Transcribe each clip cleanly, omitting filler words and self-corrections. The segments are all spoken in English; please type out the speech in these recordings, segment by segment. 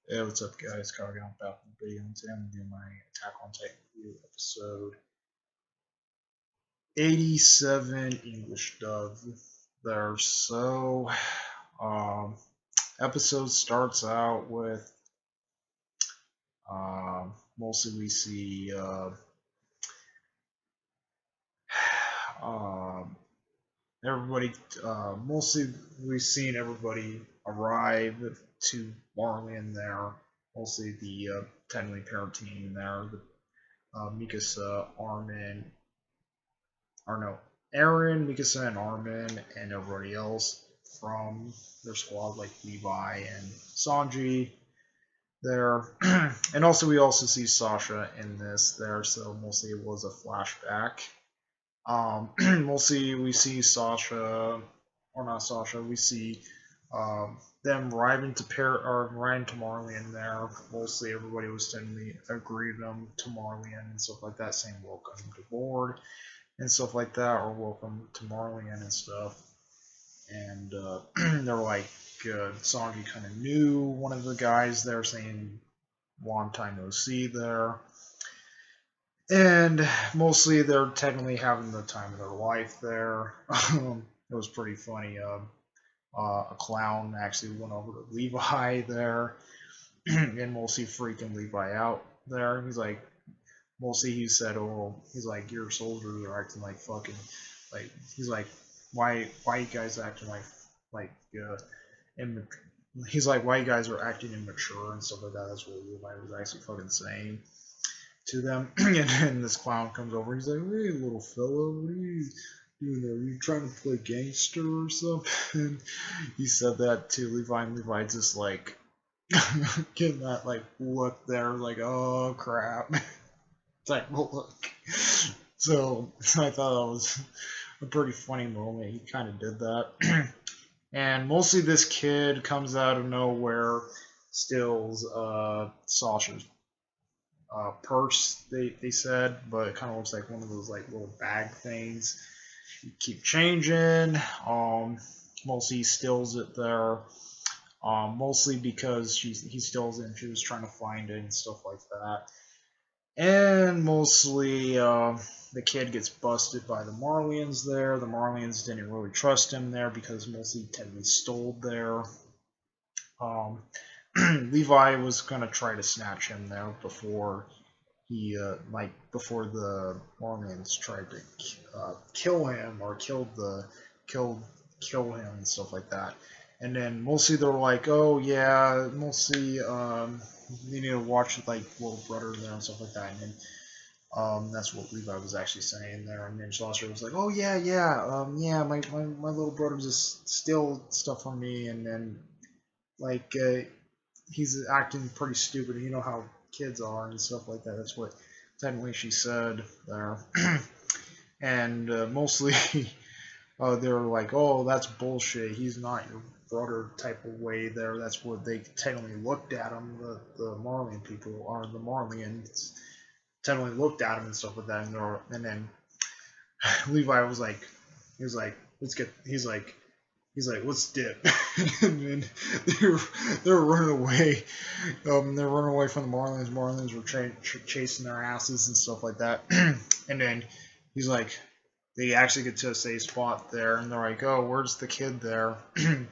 Hey, what's up, guys? Cargan back from the video, and today I'm doing my Attack on Titan review episode 87 English dub. There, so um, episode starts out with mostly we see um, everybody. Mostly we've seen everybody arrive to Marlin there. Mostly the technically parent team there. Mikasa, Armin, or no, Aaron, Mikasa, and Armin, and everybody else from their squad, like Levi and Sanji there. And also, we also see Sasha in this there, so mostly it was a flashback. Mostly we see Sasha, or not Sasha, we see them arriving to Marlian there. Mostly everybody was sending agreed them to Marlian and stuff like that, saying welcome to board and stuff like that, or welcome to Marlian and stuff. And they're like, Sanji kind of knew one of the guys there, saying long time no see there. And mostly they're technically having the time of their life there. It was pretty funny. A clown actually went over to Levi there and mostly freaking Levi out there. He's like, mostly he said, "Oh, he's like your soldiers are acting like fucking, like he's like, why you guys acting like immature." He's like, why you guys are acting immature and stuff like that. That's what Levi was actually fucking saying to them. And then this clown comes over. He's like, hey, little fella, what are you doing there? Are you trying to play gangster or something? He said that to Levi, and Levi just like getting that like look there, like, oh crap, type of look. So I thought that was a pretty funny moment. He kind of did that. And mostly this kid comes out of nowhere, steals Sasha's purse, they said, but it kind of looks like one of those like little bag things. You keep changing. Mostly he steals it there. Mostly because he steals it and she was trying to find it and stuff like that. And mostly the kid gets busted by the Marlians there. The Marlians didn't really trust him there because mostly technically stole there. Um, Levi was gonna try to snatch him there before before the Marlians tried to kill him or kill kill him and stuff like that. And then mostly they were like, oh yeah, mostly you need to watch like little brother there and stuff like that. And then that's what Levi was actually saying there. And then Schlosser was like, oh yeah, my little brother just steal stuff from me. And then like he's acting pretty stupid. You know how kids are and stuff like that. That's what technically she said there. And mostly they were like, oh, that's bullshit. He's not your brother type of way there. That's what they technically looked at him. The Marlian people, or the Marlians, technically looked at him and stuff like that. And then Levi was like, he was like, let's get, he's like, let's dip. And then they were running away. They were running away from the Marlins. Marlins were chasing their asses and stuff like that. And then he's like, they actually get to a safe spot there, and they're like, oh, where's the kid there?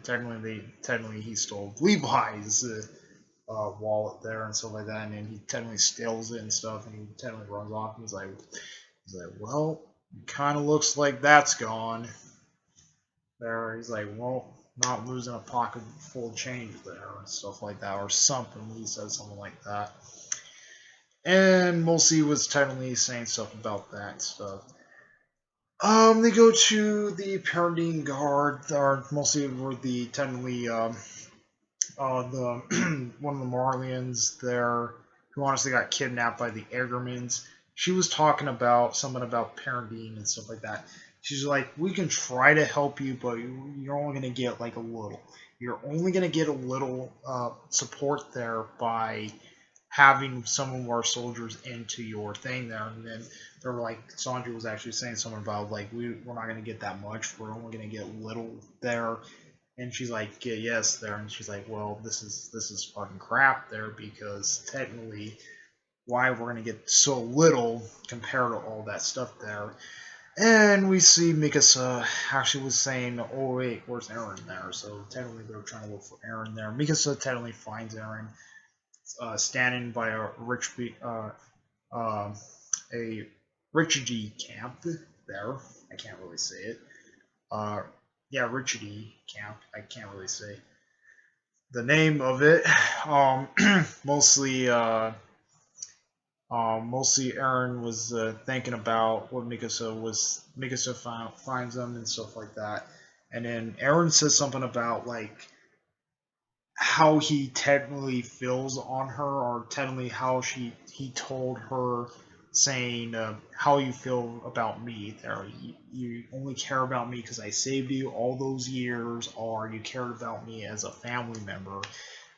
Technically he stole Levi's wallet there and stuff like that, and then he technically steals it and stuff, and he technically runs off. And he's like, well, it kind of looks like that's gone there. He's like, well, not losing a pocket full of change there and stuff like that, or something. He said something like that. And mostly was technically saying stuff about that stuff. They go to the parenting guard, or mostly were the technically the one of the Marlians there, who honestly got kidnapped by the Egermans. She was talking about something about parenting and stuff like that. She's like, we can try to help you, but you're only going to get like a little. You're only going to get a little support there by having some of our soldiers into your thing there. And then they're like, Sanji was actually saying something about like we're not going to get that much. We're only going to get little there. And she's like, yeah, yes, there. And she's like, well, this is fucking crap there because technically, why we're gonna get so little compared to all that stuff there. And we see Mikasa actually was saying, oh wait, where's Eren there? So technically they're trying to look for Eren there. Mikasa technically finds Eren standing by uh, a refugee camp there. I can't really say it. Uh, yeah, refugee camp. I can't really say the name of it. Um, mostly, mostly Eren was thinking about what Mikasa finds them and stuff like that. And then Eren says something about like how he technically feels on her, or technically how he told her, saying how you feel about me. There, you only care about me because I saved you all those years, or you cared about me as a family member.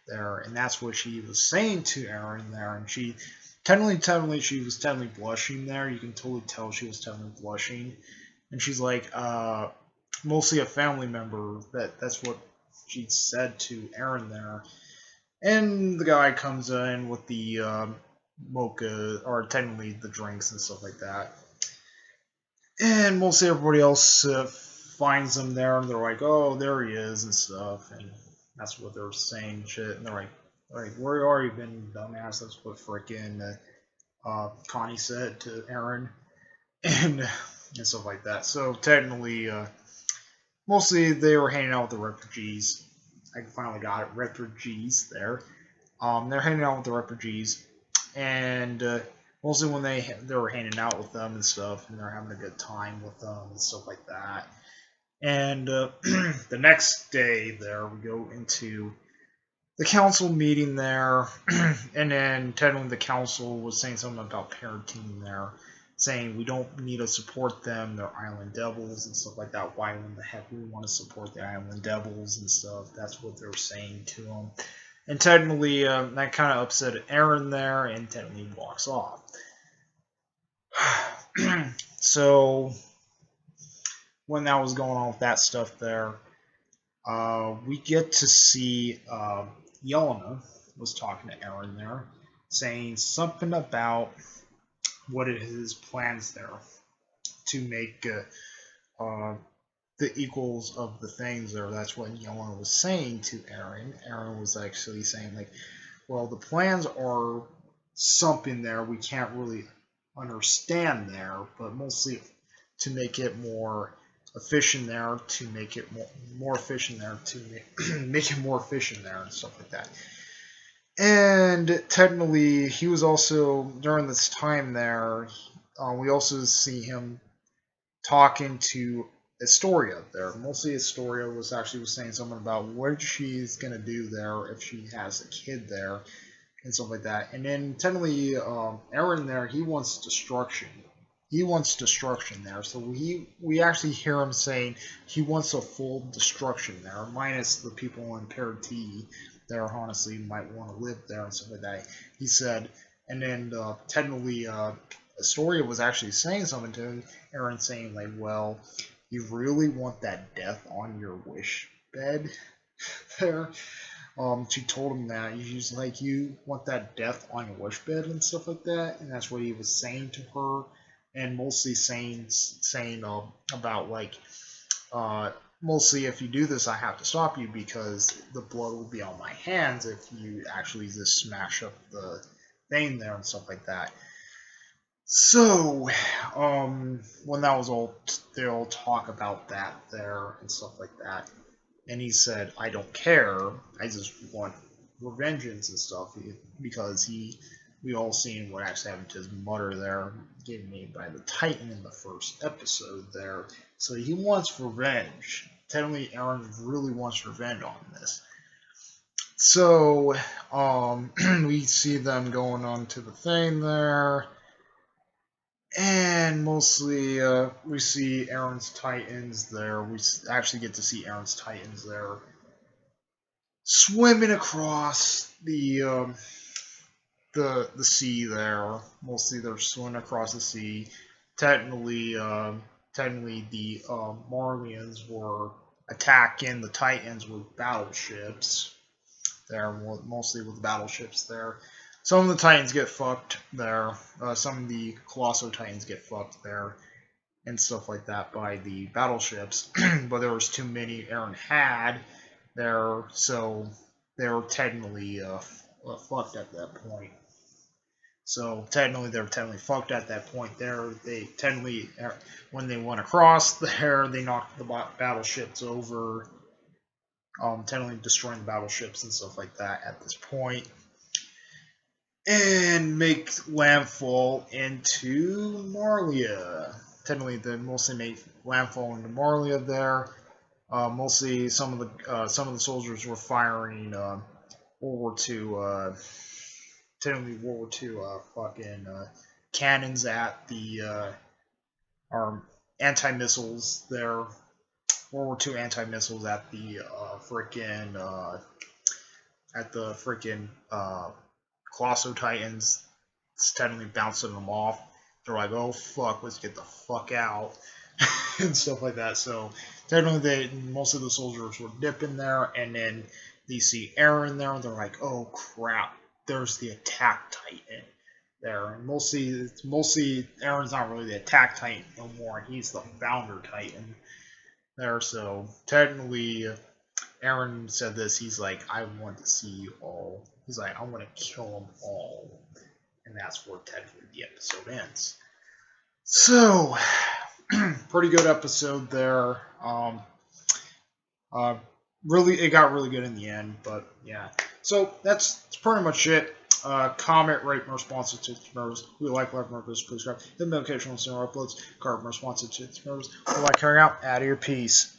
There, and that's what she was saying to Eren there, and she technically she was technically blushing there. You can totally tell she was technically blushing, and she's like, mostly a family member. That's what she said to Eren there. And the guy comes in with the mocha, or technically the drinks and stuff like that. And mostly everybody else finds him there, and they're like, "Oh, there he is," and stuff. And that's what they're saying, shit. And they're like, "Where are you been, dumbass?" That's what frickin' Connie said to Eren, and stuff like that. So technically, mostly they were hanging out with the refugees. I finally got it, refugees there. They're hanging out with the refugees, and mostly when they were hanging out with them and stuff, and they're having a good time with them and stuff like that. And the next day, there we go into the council meeting there, and then technically the council was saying something about parenting there, saying we don't need to support them, they're island devils and stuff like that. Why in the heck we want to support the island devils and stuff? That's what they're saying to them. And technically, that kind of upset Eren there, and technically walks off. So when that was going on with that stuff there, we get to see Yelena was talking to Eren there, saying something about what is his plans there to make the equals of the things there. That's what Yelena was saying to Eren. Eren was actually saying like, well, the plans are something there we can't really understand there, but mostly to make it more efficient there, to make it more efficient there, to make it more efficient there, and stuff like that. And technically, he was also during this time there. We also see him talking to Astoria there. Mostly, Astoria was saying something about what she's gonna do there if she has a kid there and stuff like that. And then technically, Eren there, he wants destruction. He wants destruction there. So we actually hear him saying he wants a full destruction there, minus the people in Parati there honestly might want to live there and stuff like that. He said, and then technically, Astoria was actually saying something to him, Eren saying like, well, you really want that death on your wish bed there? She told him that he's like, you want that death on your wish bed and stuff like that, and that's what he was saying to her, and mostly saying about like, mostly if you do this, I have to stop you because the blood will be on my hands if you actually just smash up the thing there and stuff like that. So, when that was all, they all talk about that there and stuff like that. And he said, I don't care. I just want revengeance and stuff because we all seen what actually happened to his mother there, getting made by the Titan in the first episode there. So he wants revenge. Technically, Eren really wants revenge on this. So, we see them going on to the thing there. And mostly, we see Eren's Titans there. We actually get to see Eren's Titans there swimming across the sea there. Mostly, they're swimming across the sea. Technically, the Marlians were attacking the Titans with battleships. There, mostly with battleships there. Some of the Titans get fucked there. Some of the Colossal Titans get fucked there and stuff like that by the battleships. But there was too many Eren had there, so they were technically fucked at that point. So technically, they're technically fucked at that point. There, they technically, when they went across there, they knocked the battleships over, technically destroying the battleships and stuff like that at this point, and make landfall into Marlia. Technically, they mostly make landfall into Marlia there. Mostly, some of the soldiers were firing World War II. Technically, World War II fucking cannons at the anti-missiles there. World War II anti-missiles at the freaking Colossal Titans. It's technically bouncing them off. They're like, oh fuck, let's get the fuck out and stuff like that. So technically, most of the soldiers were dipping there, and then they see Eren there, and they're like, oh crap, there's the attack Titan there. And mostly Eren's not really the attack Titan no more. He's the founder Titan there. So technically, Eren said this. He's like, I want to see you all. He's like, I want to kill them all. And that's where technically the episode ends. So, pretty good episode there. Really, it got really good in the end, but yeah. So that's pretty much it. Comment, rate, and responsive to its members. We like members, please subscribe. The notification on our uploads. Comment, responsive to its members. We like carrying out. Out of your piece.